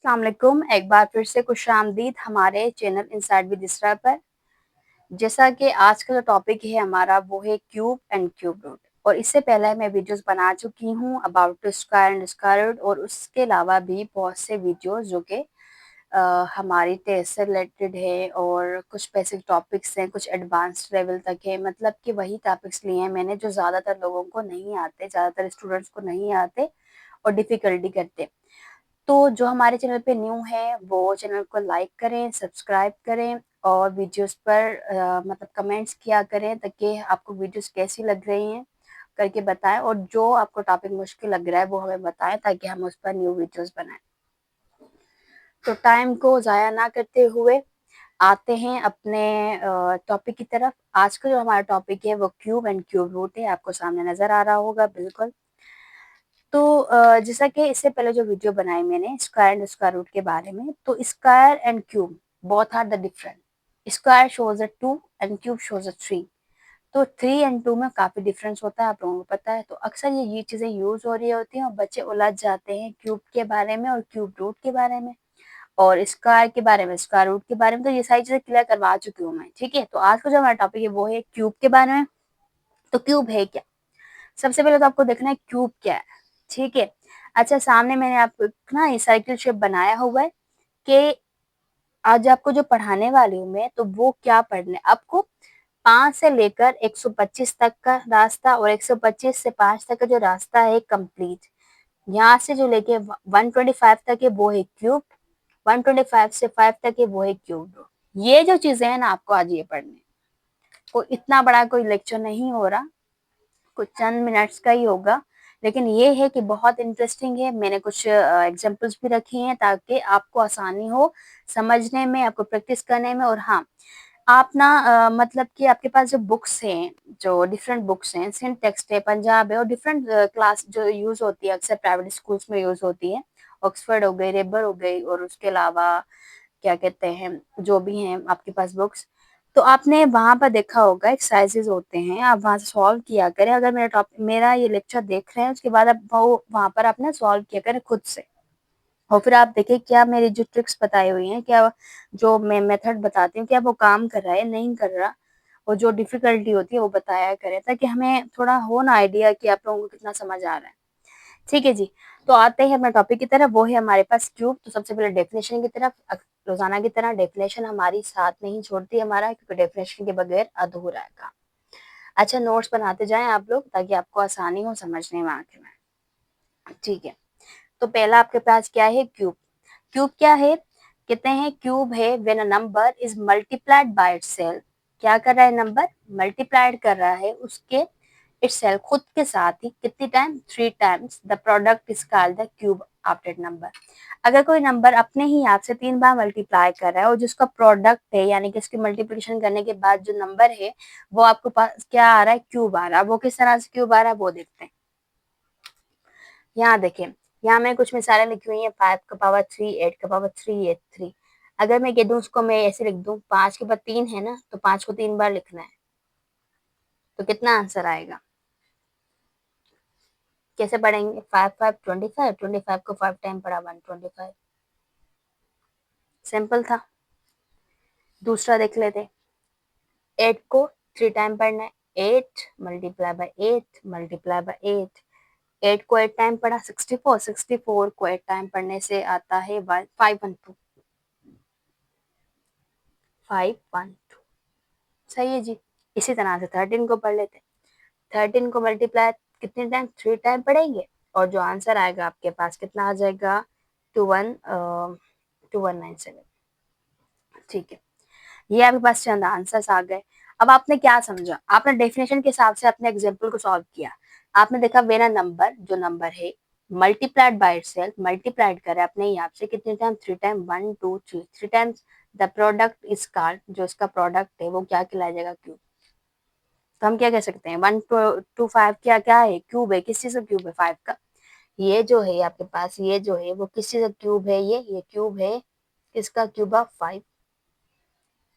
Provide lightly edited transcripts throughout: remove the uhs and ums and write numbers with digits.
अस्सलाम वालेकुम। एक बार फिर से खुशामदीद हमारे चैनल इनसाइड विद इसरा पर। जैसा कि आज का जो टॉपिक है हमारा वो है क्यूब एंड क्यूब रूट। और इससे पहले मैं वीडियोस बना चुकी हूँ about square and square root, और उसके अलावा भी बहुत से वीडियोस जो कि हमारी टेस्ट से रिलेटेड है और कुछ बेसिक टॉपिक्स हैं, कुछ एडवांस लेवल तक है। मतलब कि वही टॉपिक्स लिए हैं मैंने जो ज़्यादातर लोगों को नहीं आते, ज़्यादातर स्टूडेंट्स को नहीं आते और डिफ़िकल्टी करते। तो जो हमारे चैनल पे न्यू है वो चैनल को लाइक करें, सब्सक्राइब करें और वीडियोस पर मतलब कमेंट्स किया करें ताकि आपको वीडियोस कैसी लग रही हैं करके बताएं, और जो आपको टॉपिक मुश्किल लग रहा है वो हमें बताएं ताकि हम उस पर न्यू वीडियोस बनाएं। तो टाइम को ज़ाया ना करते हुए आते हैं अपने टॉपिक की तरफ। आज का जो हमारा टॉपिक है वो क्यूब एंड क्यूब रूट है, आपको सामने नजर आ रहा होगा बिल्कुल। तो जैसा कि इससे पहले जो वीडियो बनाई मैंने स्क्वायर एंड स्क्वायर रूट के बारे में, तो square and cube both are the different. Square shows a 2 and cube shows a 3। तो 3 एंड 2 में काफी डिफरेंस होता है, आप लोगों को पता है। तो अक्सर ये चीजें यूज हो रही होती हैं और बच्चे उलझ जाते हैं क्यूब के बारे में और क्यूब रूट के बारे में और स्क्वायर के बारे में, स्क्वायर रूट के बारे में। तो ये सारी चीजें क्लियर करवा चुकी हूँ मैं, ठीक है। तो आज का जो हमारा टॉपिक है वो है क्यूब के बारे में। तो क्यूब है क्या? सबसे पहले तो आपको देखना है क्यूब क्या है, ठीक है। अच्छा, सामने मैंने आपको ना ये सर्किल शेप बनाया हुआ है कि आज आपको जो पढ़ाने वाली हूँ मैं, तो वो क्या पढ़ने आपको 5 से लेकर 125 तक का रास्ता और 125 से 5 तक का जो रास्ता है कंप्लीट। यहाँ से जो लेके 125 तक है वो है क्यूब, 125 से 5 तक है वो है क्यूब। ये जो चीजें हैं ना आपको आज ये पढ़ने। कोई इतना बड़ा कोई लेक्चर नहीं हो रहा, कुछ चंद मिनट्स का ही होगा, लेकिन ये है कि बहुत इंटरेस्टिंग है। मैंने कुछ एग्जांपल्स भी रखे हैं ताकि आपको आसानी हो समझने में, आपको प्रैक्टिस करने में। और हाँ, आप ना मतलब कि आपके पास जो बुक्स हैं, जो डिफरेंट बुक्स हैं, सिंटेक्स है, पंजाब है और डिफरेंट क्लास जो यूज होती है अक्सर प्राइवेट स्कूल्स में यूज होती है, ऑक्सफर्ड हो गई, रेबर हो गई, और उसके अलावा क्या कहते हैं जो भी हैं आपके पास बुक्स, तो आपने वहां पर देखा होगा एक्सरसाइजेज होते हैं, आप वहां से सॉल्व किया करें। अगर मेरा ये लेक्चर देख रहे हैं उसके बाद आप वो वहां पर आपने सॉल्व किया करें खुद से, और फिर आप देखें क्या मेरी जो ट्रिक्स बताई हुई हैं, क्या जो मैं मेथड बताती हूँ क्या वो काम कर रहा है नहीं कर रहा, और जो डिफिकल्टी होती है वो बताया करें ताकि हमें थोड़ा हो ना आइडिया कि आप लोगों को कितना समझ आ रहा है। ठीक है जी। तो आते हैं अपने टॉपिक की तरफ, वो है हमारे पास क्यूब। तो सबसे पहले डेफिनेशन की तरफ। रोजाना की तरह डेफिनेशन हमारी साथ नहीं छोड़ती हमारा, क्योंकि डेफिनेशन के बगैर अधूरा है काम। अच्छा, नोट्स बनाते जाएं आप लोग ताकि आपको आसानी हो समझने में आगे में, ठीक है। तो पहला आपके पास क्या है? क्यूब। क्यूब क्या है? कहते हैं क्यूब है when a number is multiplied by itself. क्या कर रहा है? नंबर मल्टीप्लाइड कर रहा है उसके इटसेल्फ, खुद के साथ ही। कितनी time? 3 times. The product is called the cube of that number. अगर कोई नंबर अपने ही आप से 3 बार मल्टीप्लाई कर रहा है और जिसका प्रोडक्ट है यानी कि इसकी मल्टीप्लिकेशन करने के बाद जो नंबर है वो आपके पास क्या आ रहा है? क्यूब आ रहा है। वो किस तरह से क्यूब आ रहा है वो देखते हैं। यहाँ देखें, यहाँ मैं कुछ मिसालें लिखी हुई हैं। 5 का पावर 3, 8 का पावर 3, 8 3। अगर मैं कह दूं उसको, मैं ऐसे लिख दूं 5 के बाद 3 है ना, तो 5 को 3 बार लिखना है, तो कितना आंसर आएगा? कैसे पढ़ेंगे? 5 5 25, 25 को 5 टाइम पढ़ा 125। सिंपल था। दूसरा देख लेते। 8 को 3 टाइम पढ़ना है। 8 मल्टीप्लाई बाय 8 मल्टीप्लाई बाय 8। 8 को 8 टाइम पढ़ा 64, 64 को 8 टाइम पढ़ने से आता है 512, 512। सही है जी। इसी तरह से 13 को पढ़ लेते। 13 को मल्टीप्लाई कितने टाइम? 3 टाइम पढ़ेंगे, और जो आंसर आएगा आपके पास कितना आ जाएगा? 2197। ठीक है, ये आपके पास चंद आंसर्स आ गए। अब आपने क्या समझा? आपने डेफिनेशन के हिसाब से अपने एग्जाम्पल को सॉल्व किया। आपने देखा वेन अ नंबर, जो नंबर है मल्टीप्लाइड बाय इटसेल्फ, मल्टीप्लाइड करे अपने ही आप से कितने time? 3 time, 1 2 3, 3 times. The product is called, जो इसका प्रोडक्ट है वो क्या कहलाया जाएगा? क्यूब। तो हम क्या कह सकते हैं? 1 to 5 क्या क्या है? क्यूब है। किस चीज का क्यूब है? 5 का। ये जो है आपके पास, ये जो है वो किस चीज का क्यूब है? ये क्यूब है किसका? Cube of 5।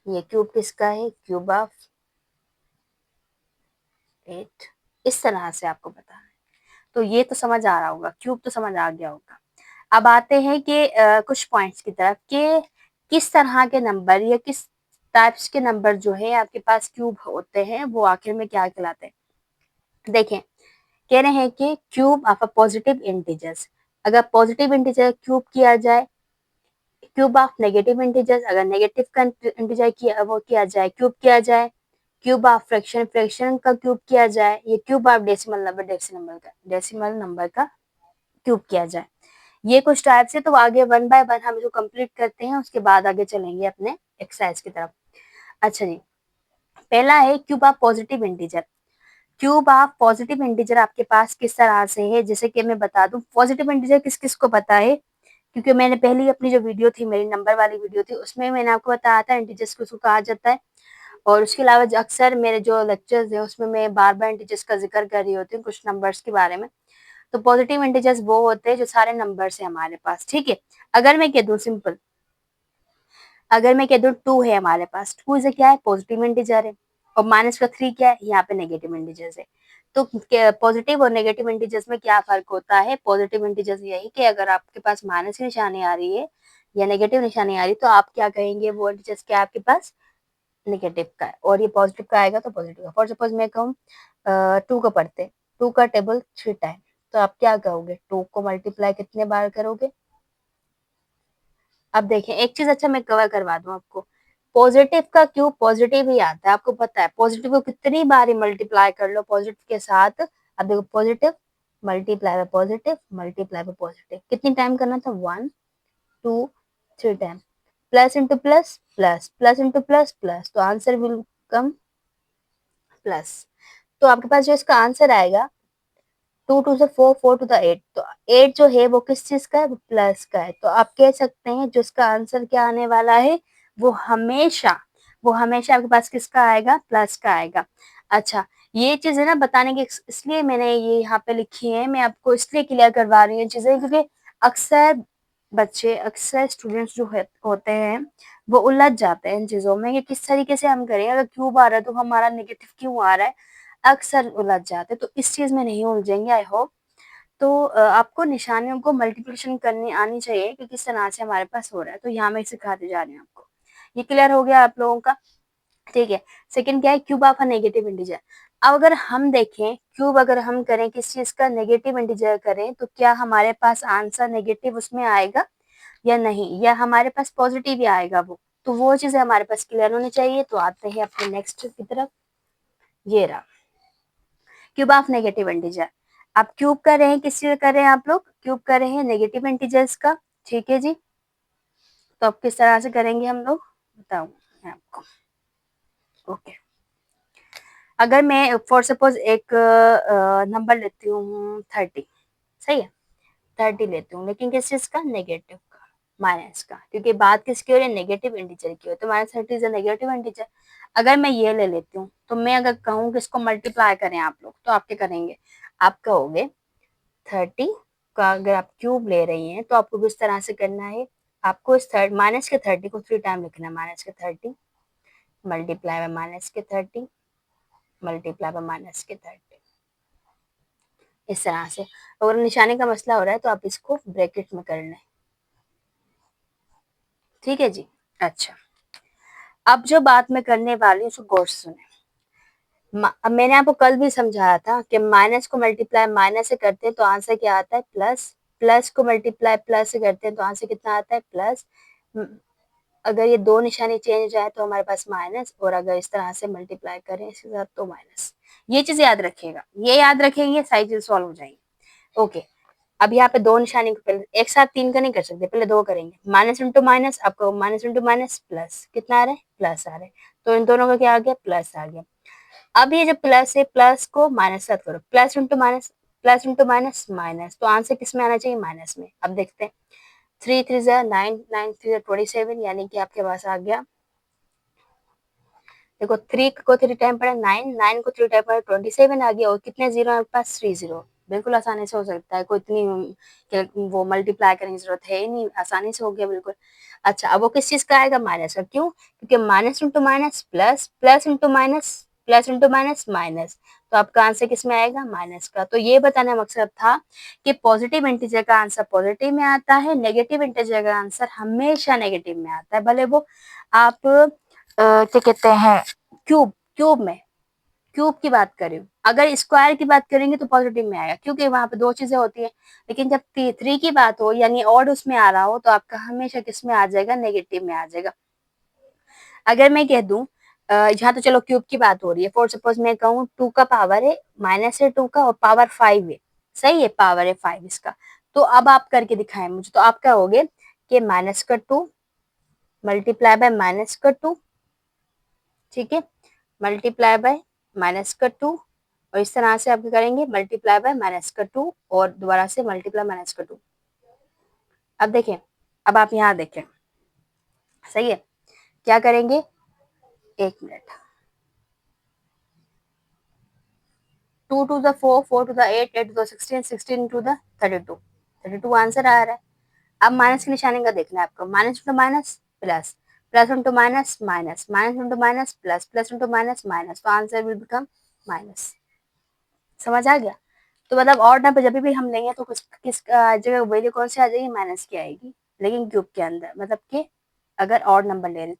ये क्यूब किसका है? Cube of 8। इस तरह से आपको बताना है। तो ये तो समझ आ रहा होगा, क्यूब तो समझ आ गया होगा। अब आते हैं कि कुछ पॉइंट्स की तरफ कि किस तरह के नंबर या किस टाइप्स के नंबर जो है आपके पास क्यूब होते हैं वो आखिर में क्या कहलाते हैं। देखें, कह रहे हैं कि cube of a positive integers, अगर पॉजिटिव इंटीजर क्यूब किया जाए, क्यूब ऑफ नेगेटिव इंटीजर्स, अगर नेगेटिव का इंटीजर किया वो किया जाए क्यूब किया जाए, क्यूब ऑफ फ्रैक्शन, फ्रैक्शन का क्यूब किया जाए, ये cube of decimal number, decimal number का क्यूब किया जाए। ये कुछ टाइप्स है, तो आगे वन बाय वन हम जो कंप्लीट करते हैं उसके बाद आगे चलेंगे अपने एक्सरसाइज की तरफ। अच्छा जी, पहला है cube of positive integer. Cube of positive integer आपके पास किस तरह से है, जैसे कि मैं बता दूं पॉजिटिव इंटीजर किस किस को पता है, क्योंकि मैंने पहली अपनी जो वीडियो थी, मेरी नंबर वाली वीडियो थी, उसमें मैंने आपको बताया था इंटीजर्स को कहा जाता है। और उसके अलावा अक्सर मेरे जो लेक्चर्स है उसमें मैं बार बार इंटीजर्स का जिक्र कर रही होती हूँ कुछ नंबर्स के बारे में। तो पॉजिटिव इंटीजर्स वो होते हैं जो सारे नंबर्स है हमारे पास, ठीक है। अगर मैं कह दूं सिंपल, अगर मैं कह दूं 2 है हमारे पास, 2 से क्या है, पॉजिटिव इंटीजर है। और माइनस का 3 क्या है, यहाँ पे नेगेटिव इंटीजर्स है। तो पॉजिटिव और नेगेटिव इंटीजर्स में क्या फर्क होता है, पॉजिटिव इंटीजर्स यही कि अगर आपके पास माइनस की निशानी आ रही है या नेगेटिव निशानी आ रही है तो आप क्या कहेंगे, वो इंटीजर्स क्या आपके पास नेगेटिव का है, और ये पॉजिटिव का आएगा तो पॉजिटिव का। फॉर सपोज मैं कहूँ 2 को पढ़ते, 2 का टेबल 3 टाइम, तो आप क्या कहोगे, 2 को मल्टीप्लाई कितने बार करोगे। अब देखें एक चीज, अच्छा मैं कवर करवा दूं आपको, पॉजिटिव का क्यूब पॉजिटिव ही आता है, आपको पता है पॉजिटिव को कितनी बार ही मल्टीप्लाई कर लो पॉजिटिव के साथ। अब देखो positive multiply by positive multiply by positive, कितनी टाइम करना था, 1 2 3 time, plus into plus plus, plus into plus plus, तो आंसर विल कम प्लस। तो आपके पास जो इसका आंसर आएगा 2 2 से 4 4 टू द 8, तो 8 जो है वो किस चीज का है, वो प्लस का है। तो आप कह सकते हैं जो इसका आंसर क्या आने वाला है, वो हमेशा वो हमेशा आपके पास किसका आएगा, प्लस का आएगा। अच्छा, ये चीज है ना बताने की, इसलिए मैंने ये यहाँ पे लिखी है, मैं आपको इसलिए क्लियर करवा रही हूँ चीजें, क्योंकि अक्सर बच्चे, अक्सर स्टूडेंट्स जो होते हैं वो उलझ जाते हैं इन चीजों में कि किस तरीके से हम करें, अगर क्यूब आ रहा है तो हमारा नेगेटिव क्यों आ रहा है, अक्सर उलझ जाते हैं। तो इस चीज में नहीं उलझेंगे आई होप। तो आपको निशानियों को मल्टीप्लिकेशन करनी आनी चाहिए कि किस तरह से हमारे पास हो रहा है, तो यहाँ मैं सिखाते जा रही हूँ आपको। ये क्लियर हो गया आप लोगों का, ठीक है। सेकंड क्या है, cube of a negative integer. अब अगर हम देखें क्यूब अगर हम करें किस चीज का, नेगेटिव इंटीजर करें, तो क्या हमारे पास आंसर नेगेटिव उसमें आएगा या नहीं, या हमारे पास पॉजिटिव ही आएगा वो, तो वो चीजें हमारे पास क्लियर होनी चाहिए। तो आते हैं अपने नेक्स्ट की तरफ, ये रहा क्यूब ऑफ नेगेटिव इंटीजर। आप क्यूब कर रहे हैं, किस चीज कर रहे हैं, आप लोग क्यूब कर रहे हैं नेगेटिव इंटीजर्स का, ठीक है जी। तो अब किस तरह से करेंगे हम लोग बताऊं मैं आपको, ओके। अगर मैं फॉर सपोज एक नंबर लेती हूँ 30, सही है, 30 लेती हूँ, लेकिन किस चीज का, नेगेटिव का, माइनस का, क्योंकि बात किसकी हो रही है, नेगेटिव इंटीजर की हो, तो -30 इज अ नेगेटिव इंटीजर। अगर मैं ये ले लेती हूँ, तो मैं अगर कहूँ कि इसको मल्टीप्लाई करें आप लोग, तो आप क्या करेंगे, आप कहोगे 30 का अगर आप क्यूब ले रही हैं तो आपको किस तरह से करना है, आपको इस माइनस के 30 को 3 टाइम लिखना है, माइनस के 30 मल्टीप्लाई बाय माइनस के 30 मल्टीप्लाई बाय माइनस के 30, इस तरह से। अगर निशाने का मसला हो रहा है तो आप इसको ब्रैकेट में कर लें, ठीक है जी। अच्छा, अब जो बात मैं करने वाली हूँ उसको गौर से सुने। अब मैंने आपको कल भी समझाया था कि माइनस को मल्टीप्लाई माइनस से करते हैं तो आंसर क्या आता है, प्लस। प्लस को मल्टीप्लाई प्लस से करते हैं तो आंसर कितना आता है, प्लस। अगर ये दो निशानी चेंज हो जाए तो हमारे पास माइनस, और अगर इस तरह से मल्टीप्लाई करें इसके साथ तो माइनस। ये चीज याद रखिएगा, ये याद रखेंगे सारी चीज सॉल्व हो जाएंगी, ओके। अब यहाँ पे दो निशानी को पहले एक साथ 3 का नहीं कर सकते, पहले 2 करेंगे, माइनस इंटू माइनस, आपको माइनस इंटू माइनस प्लस, कितना आ रहा है, प्लस आ रहा है, तो इन दोनों का क्या आ गया, प्लस आ गया। अब ये जो प्लस है, प्लस को माइनस साथ करो, plus into minus, plus into minus minus, तो आंसर किस में आना चाहिए, माइनस में। अब देखते हैं, 3 3 जा 9, 9 3 27, यानी कि आपके पास आ गया, देखो 3 को 3 टाइम पड़ा 9, 9 को 3 टाइम पड़ा 27 आ गया, और कितने जीरो आपके पास, 3 जीरो। बिल्कुल आसानी से हो सकता है, कोई इतनी वो मल्टीप्लाई करने की जरूरत है ही नहीं, आसानी से हो गया बिल्कुल। अच्छा, अब वो किस चीज का आएगा, माइनस का, क्यों, क्योंकि minus into minus plus, plus into minus plus into minus minus, तो आपका आंसर किस में आएगा? माइनस का। तो ये बताने का मकसद था कि पॉजिटिव इंटीजर का आंसर पॉजिटिव में आता है, नेगेटिव इंटीजर का आंसर हमेशा नेगेटिव में आता है, भले वो आप क्या कहते हैं क्यूब में क्यूब की बात करें, अगर स्क्वायर की बात करेंगे तो पॉजिटिव में आएगा, क्योंकि वहां पे दो चीजें होती है। लेकिन जब थ्री की बात हो यानी ऑड उसमें आ रहा हो तो आपका हमेशा किस में आ जाएगा? नेगेटिव में आ जाएगा। अगर मैं कह दूं यहाँ तो चलो क्यूब की बात हो रही है, फॉर सपोज मैं कहूँ 2 का पावर है, माइनस है 2 का और पावर 5 है, सही है, पावर है 5 इसका, तो अब आप करके दिखाएं मुझे, तो आप कहोगे कि माइनस का 2 मल्टीप्लाई बाय माइनस का 2, ठीक है, मल्टीप्लाई बाय माइनस का 2, और इस तरह से आप क्या करेंगे? मल्टीप्लाई बाय माइनस का 2 और दोबारा से मल्टीप्लाई माइनस का 2। अब देखें, अब आप यहाँ देखें, सही है, क्या करेंगे? एक minute, 2 to the 4, 4 to the 8, 8 to the 16, 16 to the 32, 32 answer आ रहा है। अब माइनस के निशाने का देखना है आपको, minus into minus plus, plus into minus minus, minus into minus plus, plus into minus minus, तो आंसर विल बिकम माइनस। समझ आ गया? तो मतलब ऑड नंबर जब भी हम लेंगे तो किस जगह वैल्यू कौन सी आ जाएगी? माइनस की आएगी, लेकिन क्यूब के अंदर, मतलब कि अगर ऑड नंबर ले रहे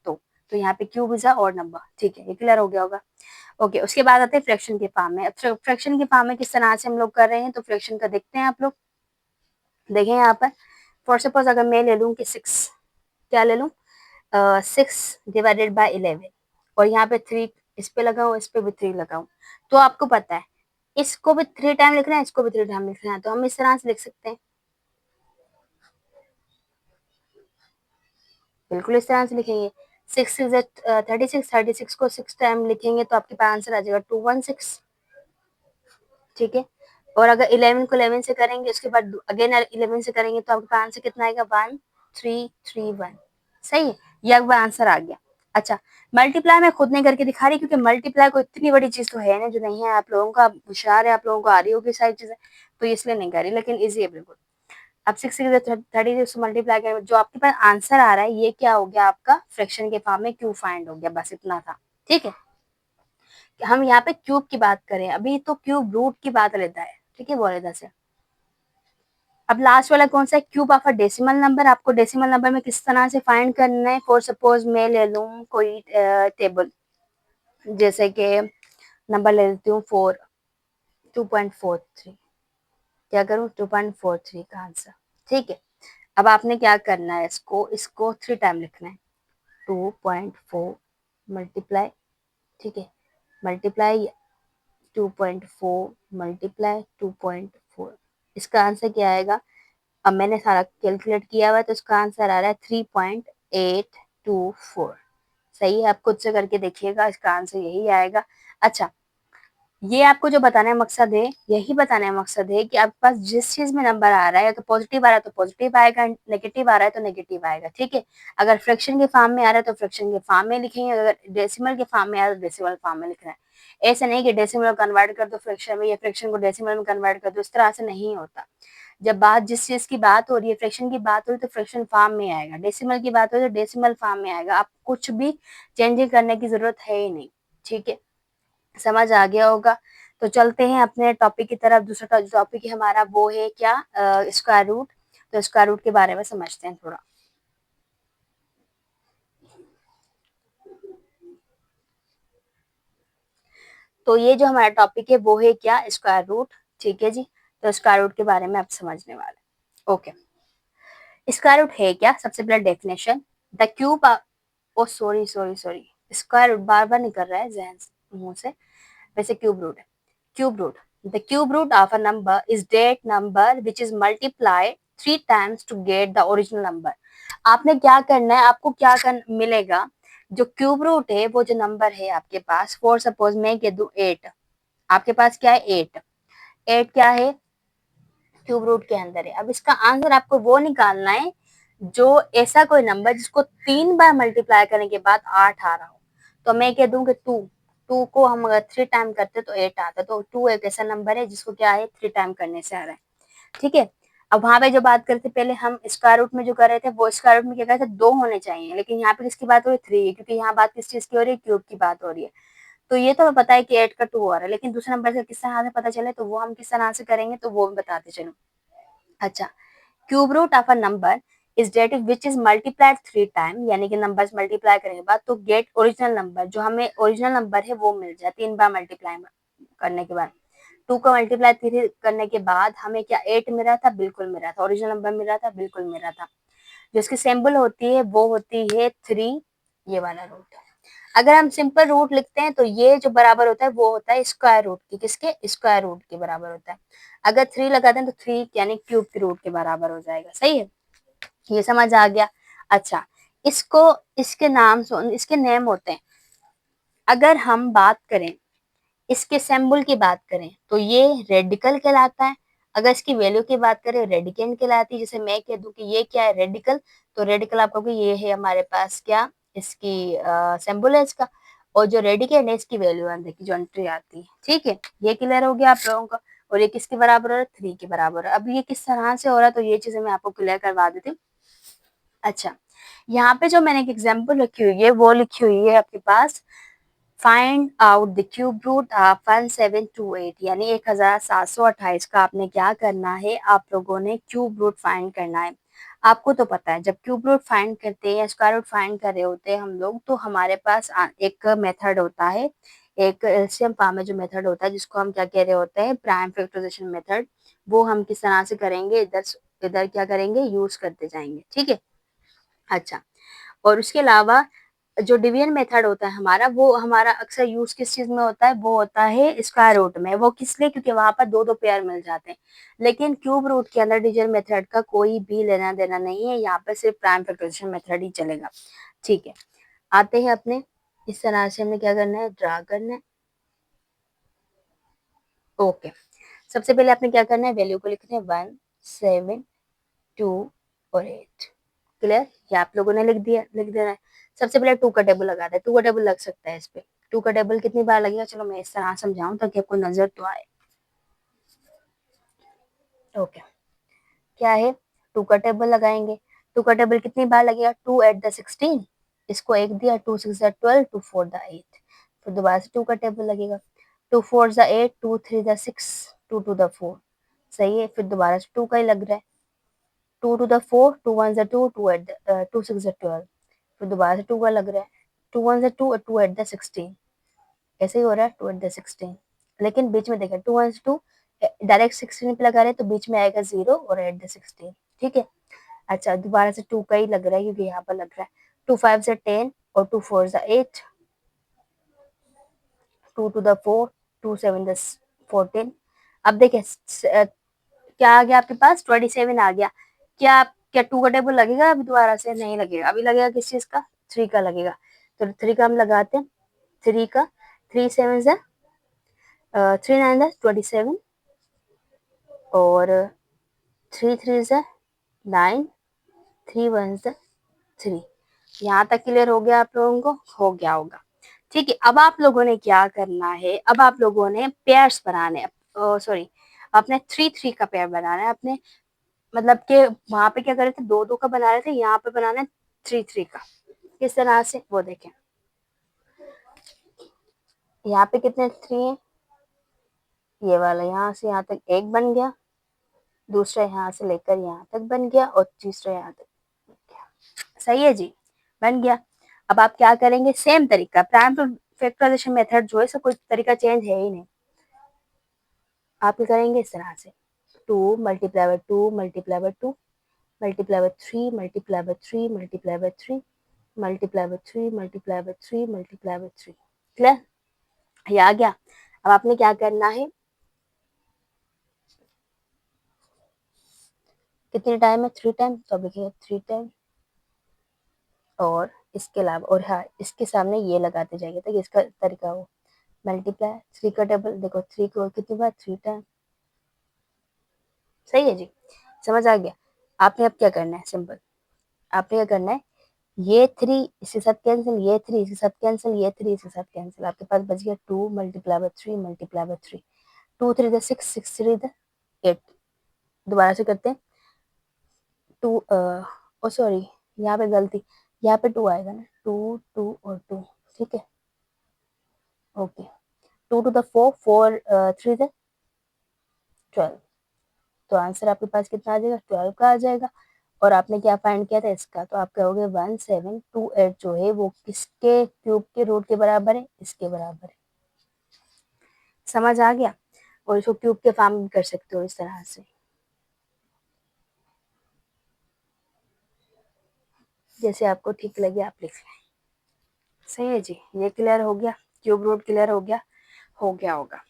तो यहाँ पे cube is a odd number. ठीक है, ये क्लियर हो गया होगा। ओके, उसके बाद आते हैं फ्रैक्शन के फॉर्म में। अब फ्रैक्शन के फॉर्म में किस तरह से हम लोग कर रहे हैं, तो फ्रैक्शन का देखते हैं आप लोग। देखें यहाँ पर, फॉर सपोज अगर मैं ले लूँ कि 6, क्या ले लूँ? 6 डिवाइडेड बाय 11, और यहाँ पे 3 इस पे लगाऊं, इस पे भी 3 लगाऊं, तो आपको पता है इसको भी 3 टाइम लिखना है, इसको भी 3 टाइम लिखना है, तो हम इस तरह से लिख सकते हैं, बिल्कुल इस तरह से लिखेंगे। 6 इज 36, 36 को 6 टाइम लिखेंगे तो आपके पास आंसर आ जाएगा 216, ठीक है। और अगर 11 को 11 से करेंगे, उसके बाद अगेन 11 से करेंगे, तो आपके पास आंसर कितना आएगा? 1331, सही है, ये एक बार आंसर आ गया। अच्छा, मल्टीप्लाई मैं खुद नहीं करके दिखा रही, क्योंकि मल्टीप्लाई को इतनी बड़ी चीज तो है ना जो नहीं है, आप लोगों का होशियार है, आप लोगों को आ रही होगी सारी चीजें, तो इसलिए नहीं कर रही, लेकिन इजी है बिल्कुल। अब 6 से 36 मल्टीप्लाई करें, जो आपके पास आंसर आ रहा है ये क्या हो गया? आपका फ्रैक्शन के फॉर्म में क्यूब फाइंड हो गया, बस इतना था, ठीक है। हम यहाँ पे क्यूब की बात करें, अभी तो क्यूब रूट की बात लेता है, ठीक है, बोलेदा से। अब लास्ट वाला कौन सा है? Cube of a decimal number. आपको डेसिमल नंबर में किस तरह से फाइंड करना है? फॉर सपोज मैं ले लूँ कोई टेबल, जैसे कि नंबर ले लेती हूँ 4, 2.43, क्या करूँ? 2.43 का आंसर, ठीक है। अब आपने क्या करना है? इसको 3 टाइम लिखना है, 2.4 मल्टीप्लाई, ठीक है, मल्टीप्लाई 2.4 मल्टीप्लाई 2.4, इसका आंसर क्या आएगा? अब मैंने सारा कैलकुलेट किया हुआ है, तो इसका आंसर आ रहा है 3.824, सही है। आप खुद से करके देखिएगा, इसका आंसर यही आएगा। अच्छा, ये आपको जो बताने का मकसद है, यही बताने का मकसद है कि आपके पास जिस चीज में नंबर आ रहा है, अगर पॉजिटिव आ रहा है तो पॉजिटिव आएगा, नेगेटिव आ रहा है तो नेगेटिव आएगा, ठीक है। अगर फ्रैक्शन के फॉर्म में आ रहा है तो फ्रैक्शन के फॉर्म में लिखेंगे, अगर डेसिमल के फॉर्म में आ रहा है तो डेसिमल फॉर्म में लिखना है। ऐसा नहीं कि डेसिमल कन्वर्ट कर दो फ्रैक्शन में, या फ्रैक्शन को डेसिमल में कन्वर्ट कर दो, इस तरह से नहीं होता। जब बात जिस चीज की बात हो रही है, फ्रैक्शन की बात हो रही है, तो फ्रैक्शन फॉर्म में आएगा, डेसिमल की बात हो रही है तो डेसिमल फॉर्म में आएगा, आप कुछ भी चेंजिंग करने की जरूरत है ही नहीं, ठीक है। समझ आ गया होगा। तो चलते हैं अपने टॉपिक की तरफ। दूसरा टॉपिक है हमारा, वो है क्या? Square root. तो स्क्वायर रूट के बारे में समझते हैं थोड़ा। तो ये जो हमारा टॉपिक है वो है क्या? स्क्वायर रूट, ठीक है जी। तो स्क्वायर रूट के बारे में आप समझने वाले। ओके, स्क्वायर रूट है क्या? सबसे पहले definition, the cube, oh sorry sorry sorry, square root बार बार निकल रहा है जहन मुंह से, वैसे क्यूब रूट है। Cube root, the cube root of a number is that number which is multiply 3 times to get the original number. आपने क्या करना है, आपको क्या मिलेगा? जो क्यूब रूट है, वो जो नंबर है आपके पास, फॉर सपोज मैं कह दूं 8, आपके पास क्या है? 8, 8 क्या है? क्यूब रूट के अंदर है। अब इसका आंसर आपको वो निकालना है जो ऐसा कोई नंबर जिसको 3 बार मल्टीप्लाई करने के बाद 8 आ रहा हो। तो मैं कह दूं कि 2, 2 को हम अगर 3 टाइम करते तो 8 आता, तो 2 एक ऐसा नंबर है जिसको क्या है? 3 टाइम करने से आ रहा है, ठीक है। अब वहां पे जो बात करते पहले हम स्क्वायर रूट में जो कर रहे थे, वो स्क्वायर रूट में क्या कहते थे? 2 होने चाहिए, लेकिन यहाँ पे किसकी बात हो रही है? 3, क्योंकि यहाँ बात किस चीज की हो रही है? क्यूब की बात हो रही है। तो ये तो हमें पता है कि 8 का 2 आ रहा है, लेकिन दूसरे नंबर से किस तरह से पता चले तो वो हम किस तरह से करेंगे तो वो भी बताते चलो। अच्छा, cube root of a number is that which is multiplied 3 time, यानी कि नंबर्स मल्टीप्लाई करने के बाद तो गेट ओरिजिनल नंबर, जो हमें ओरिजिनल नंबर है वो मिल जाए 3 बार मल्टीप्लाई करने के बाद। 2 का मल्टीप्लाई 3 करने के बाद हमें क्या 8 मिल रहा था, बिल्कुल मिल रहा था, ओरिजिनल नंबर मिल रहा था, बिल्कुल मिल रहा था। जो इसकी सिंबल होती है वो होती है 3, ये वाला रूट। अगर हम सिंपल रूट लिखते हैं तो ये जो बराबर होता है वो होता है स्क्वायर रूट की, किसके, स्क्वायर रूट के बराबर होता है। अगर 3 लगाते हैं तो 3 यानी क्यूब के रूट के बराबर हो जाएगा। सही है, ये समझ आ गया। अच्छा, इसको इसके नाम इसके नेम होते हैं। अगर हम बात करें इसके सिंबल की बात करें तो ये रेडिकल कहलाता है। अगर इसकी वैल्यू की बात करें रेडिकेंड कहलाती है। जैसे मैं कह दूं कि ये क्या है, रेडिकल, तो रेडिकल आप कहोगे ये है हमारे पास क्या, इसकी सिंबल है इसका। और जो रेडिकेंड है इसकी वैल्यू अंदर की जो एंट्री आती है। ठीक है, ये क्लियर हो गया आप लोगों का। और ये किसके बराबर हो रहा है, 3 के बराबर है। अब ये किस तरह से हो रहा है तो ये चीजें मैं आपको क्लियर करवा देती हूँ। अच्छा, यहाँ पे जो मैंने एक एग्जाम्पल रखी हुई है वो लिखी हुई है आपके पास, find out the cube root of 1728, यानी 1728 का आपने क्या करना है, आप लोगों ने क्यूब रूट फाइंड करना है। आपको तो पता है जब क्यूब रूट फाइंड करते हैं या स्क्वायर रूट फाइंड कर रहे होते हैं हम लोग, तो हमारे पास एक मेथड होता है, एक एलसीएम फॉर्म में जो मेथड होता है जिसको हम क्या कह रहे होते हैं, प्राइम फैक्टराइजेशन मेथड। वो हम किस तरह से करेंगे, इधर इधर क्या करेंगे, यूज करते जाएंगे। ठीक है। अच्छा, और उसके अलावा जो डिवीजन मेथड होता है हमारा, वो हमारा अक्सर यूज किस चीज में होता है, वो होता है स्क्वायर रूट में। वो किस लिए, क्योंकि वहां पर दो दो पेयर मिल जाते हैं। लेकिन क्यूब रूट के अंदर डिवीजन मेथड का कोई भी लेना देना नहीं है, यहाँ पर सिर्फ प्राइम फैक्टराइजेशन मेथड ही चलेगा। ठीक है, आते हैं अपने, इस तरह से हमें क्या करना है, ड्रा करना है। ओके, सबसे पहले आपने क्या करना है, वैल्यू को लिखना है 1, 7, 2 और 8। क्लियर, ये आप लोगों ने लिख देना है। सबसे पहले 2 का टेबल लगा दे, 2 का टेबल लग सकता है इस पे। 2 का टेबल कितनी बार लगेगा, चलो मैं इस तरह समझाऊं ताकि आपको नजर तो आए। ओके, क्या है, 2 का टेबल लगाएंगे। 2 का टेबल कितनी बार लगेगा, 2 एट द 16, इसको 1 दिया, 2 6 द 12, 2 4 द 8। फिर दोबारा से 2 का टेबल लगेगा, 2 4 द 8, 2 3 द 6, 2 2 द 4। सही है, फिर दोबारा से 2 का ही लग रहा है, 2 2 the 4, 2 1 the 2, 2 at the 2 6 the 12। फिर दोबारा से 2 का लग रहा है, 2 1 द 2 और 2 एट द 16। ऐसे ही हो रहा है, 2 एट द 16। लेकिन बीच में देखें, 2 1 2 डायरेक्ट 16 पे लगा रहे हैं तो बीच में आएगा 0 और एट द 16। ठीक है। अच्छा, दोबारा से 2 का ही लग रहा है क्योंकि यहाँ पर लग रहा है, 2 5 से 10 और 2 4 से 8, 2 2 द 4, 2 7 द 14। अब देखिए क्या आ गया आपके पास, 27 आ गया। क्या 2 का टेबल लगेगा अभी, दोबारा से नहीं लगेगा, अभी लगेगा किस चीज का, 3 का लगेगा। तो 3 का हम लगाते हैं, 3 का, 3 7 से 3 9 से 27 और 3 3 से 9, 3 1 से 3। यहाँ तक क्लियर हो गया आप लोगों को, हो गया होगा। ठीक है, अब आप लोगों ने क्या करना है, अब आप लोगों ने पेयर्स बनाने, सॉरी, अपने 3 3 का पेयर बनाना है अपने, मतलब कि वहां पे क्या कर रहे थे, दो दो का बना रहे थे, यहाँ पे बनाना है 3 3 का। किस तरह से वो देखें, यहाँ पे कितने 3 है, ये वाला यहाँ से यहाँ तक एक बन गया, दूसरा यहाँ से लेकर यहाँ तक बन गया और तीसरा यहाँ तक बन गया। सही है जी, बन गया। अब आप क्या करेंगे, सेम तरीका, प्राइम फैक्टराइजेशन मेथड जो है, सब कोई तरीका चेंज है ही नहीं। आप क्या करेंगे, इस तरह से 2 multiply by 2 multiply by 2 multiply by 3 multiply by 3 multiply by 3 multiply by 3 multiply by 3 multiply by 3। Clear, ये आ गया। अब आपने क्या करना है, कितने टाइम है, 3 टाइम, तो अब लिखिए 3 टाइम। और इसके अलावा, और हाँ, इसके सामने ये लगाते जाइए ताकि इसका तरीका हो, मल्टीप्लाई 3 का टेबल देखो, 3 को कितनी बार, 3 टाइम। सही है जी, समझ आ गया। आपने अब क्या करना है, सिंपल, आपने क्या करना है, ये 3 इसके साथ कैंसिल, ये 3 इसके साथ कैंसिल, ये 3 इसके साथ कैंसिल, आपके पास बच गया 2 multiply by 3 multiply by 3, 2 3 the 6, 6 3 the 8। दोबारा से करते हैं, 2 ओ सॉरी, यहाँ पे गलती, यहाँ पे 2 आएगा ना, 2 2 और 2। ठीक है, ओके, 2 टू द 4, 4 3 द 12। तो आंसर आपके पास कितना आ जाएगा? 12 का आ जाएगा। और आपने क्या फाइंड किया था इसका? तो आप कहोगे 1728 जो है वो किसके क्यूब के रूट के बराबर है? इसके बराबर है। समझ आ गया? और इसको क्यूब के फॉर्म में कर सकते हो इस तरह से, जैसे आपको ठीक लगे आप लिख लें। सही है जी, ये क्लियर हो गया? क्यूब रूट क्लियर हो गया? हो गया होगा।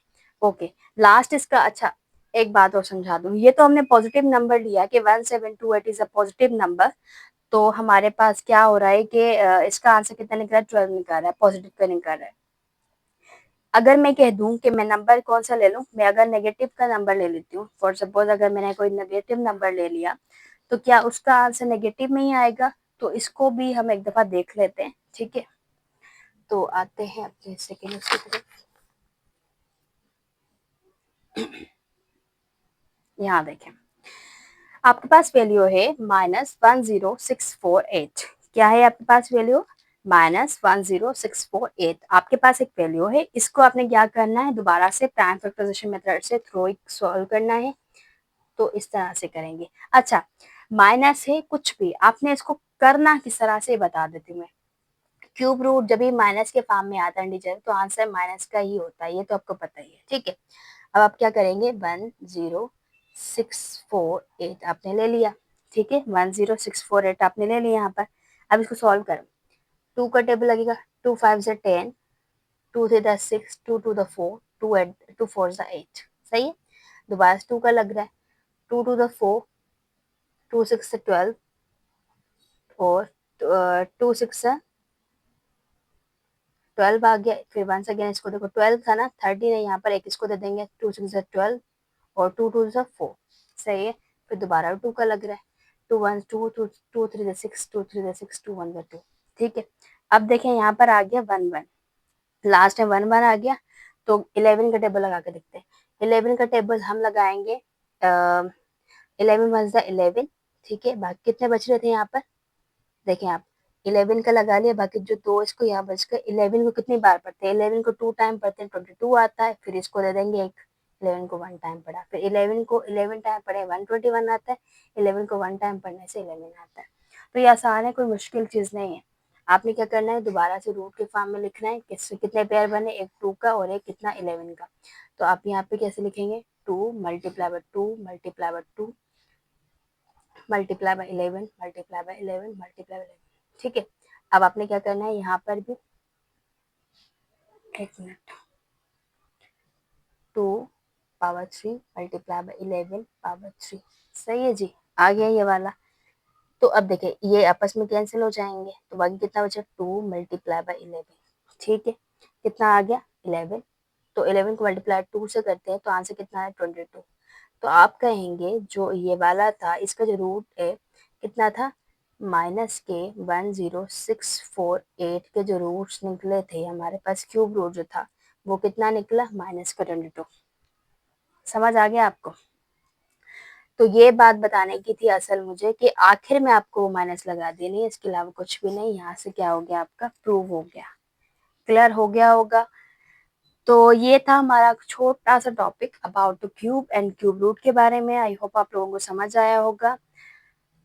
ओके, लास्ट इसका, अच्छा एक बात और समझा दूं, ये तो हमने पॉजिटिव नंबर लिया कि 1728 इज अ पॉजिटिव नंबर। तो हमारे पास क्या हो रहा है कि इसका आंसर कितना निकल रहा है? 12 निकल रहा है, पॉजिटिव का निकल रहा है। अगर मैं कह दूं कि मैं नंबर कौन सा ले लूं, मैं अगर नेगेटिव का नंबर ले लेती हूँ, फॉर सपोज अगर मैंने कोई नेगेटिव नंबर ले लिया, तो क्या उसका आंसर नेगेटिव में ही आएगा? तो इसको भी हम एक दफा देख लेते हैं, ठीक है? तो आते हैं अपने सेकेंड उसकी तरफ। यहाँ देखें, आपके पास वैल्यू है -10648। क्या है आपके पास वैल्यू? -10648। आपके पास एक वैल्यू है, इसको आपने क्या करना है? दोबारा से प्राइम फैक्टराइजेशन मेथड से थ्रो सॉल्व करना है। तो इस तरह से करेंगे। अच्छा, माइनस है कुछ भी, आपने इसको करना किस तरह से बता देती हूँ मैं। क्यूब रूट जब भी माइनस के फॉर्म में आता है इंटीजर, तो आंसर माइनस का ही होता है, ये तो आपको पता ही है, ठीक है? अब आप क्या करेंगे? 10648 आपने ले लिया, ठीक है? 10648 आपने ले लिया यहाँ पर। अब इसको सॉल्व करो। 2 का टेबल लगेगा, 2 5 से 10, 2 3 10 6, 2 2 द 4, 2 8 2 4 द 8। सही है? दोबारा से 2 का लग रहा है, 2 2 द 4, 2 6 से 12, और 2 6 से 12 आ गया। फिर वंस अगेन इसको देखो, 12 था ना, 13 है यहाँ पर, एक इसको दे देंगे, 2 6 से 12, और 2 2 से 4। सही है? फिर दोबारा 2 का लग रहा है, 2 1 2 2 2 3 से 6, 2 3 से 6, 2 1 2। ठीक है? अब देखें यहाँ पर आ गया 1 1, लास्ट में 1 1 आ गया। तो 11 का टेबल लगा के देखते हैं। 11 का टेबल हम लगाएंगे, 11 वन 11, ठीक है? बाकी कितने बच रहे थे यहाँ पर? देखें आप, 11 का लगा लिया, बाकी जो दो इसको यहाँ बच गए। 11 को कितनी बार पढ़ते हैं? 11 को 2 टाइम पढ़ते हैं, 22 आता है। फिर इसको दे देंगे एक, 11 को 1 टाइम पढ़ा, फिर 11 को 11 टाइम पढ़े 121 आता है। 11 को 1 टाइम पढ़ने से 11 आता है। तो ये आसान है, कोई मुश्किल चीज़ नहीं है। आपने क्या करना है? दोबारा से रूट के फॉर्म में लिखना है। कितने पेयर बने? एक 2 का और एक कितना? 11 का। तो आप यहाँ पे कैसे लिखेंगे? 2 multiply by 2 multiply by 2 multiply by 11 multiply by 11 multiply by 11। ठीक है? अब आपने क्या करना है? यहाँ पर भी एक minute, 2 power 3 multiply by 11 power 3। सही है जी, आ गया ये वाला। तो अब देखिए, ये आपस में कैंसिल हो जाएंगे, तो बाकी कितना बचा? 2 मल्टीप्लाई बाय 11। ठीक है? कितना आ गया? 11। तो 11 को मल्टीप्लाई 2 से करते हैं, तो आंसर कितना है? 22। तो आप कहेंगे जो ये वाला था, इसका जो रूट है कितना था? माइनस के 10648 के जो रूट्स निकले थे हमारे पास, क्यूब रूट जो था वो कितना निकला? माइनस का 22। समझ आ गया आपको? तो ये बात बताने की थी असल मुझे, कि आखिर में आपको माइनस लगा देनी है, इसके अलावा कुछ भी नहीं। यहाँ से क्या हो गया? आपका प्रूव हो गया। क्लियर हो गया होगा? तो ये था हमारा छोटा सा topic about the cube and cube root के बारे में। आई होप आप लोगों को समझ आया होगा।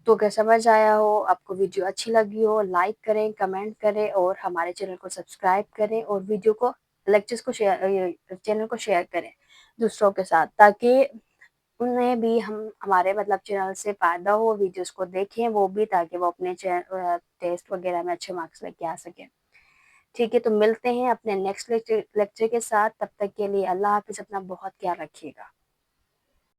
तो अगर समझ आया हो, आपको वीडियो अच्छी लगी हो, लाइक करें, कमेंट करें, और हमारे चैनल को सब्सक्राइब करें, और वीडियो को, लेक्चर्स को शेयर, चैनल को शेयर करें दूसरों के साथ, ताकि उन्हें भी हम हमारे मतलब चैनल से फ़ायदा हो, वीडियोस को देखें वो भी, ताकि वो अपने टेस्ट वगैरह में अच्छे मार्क्स लेके आ सकें। ठीक है? तो मिलते हैं अपने नेक्स्ट लेक्चर के साथ। तब तक के लिए अल्लाह हाफ़िज़। अपना बहुत ख्याल रखिएगा।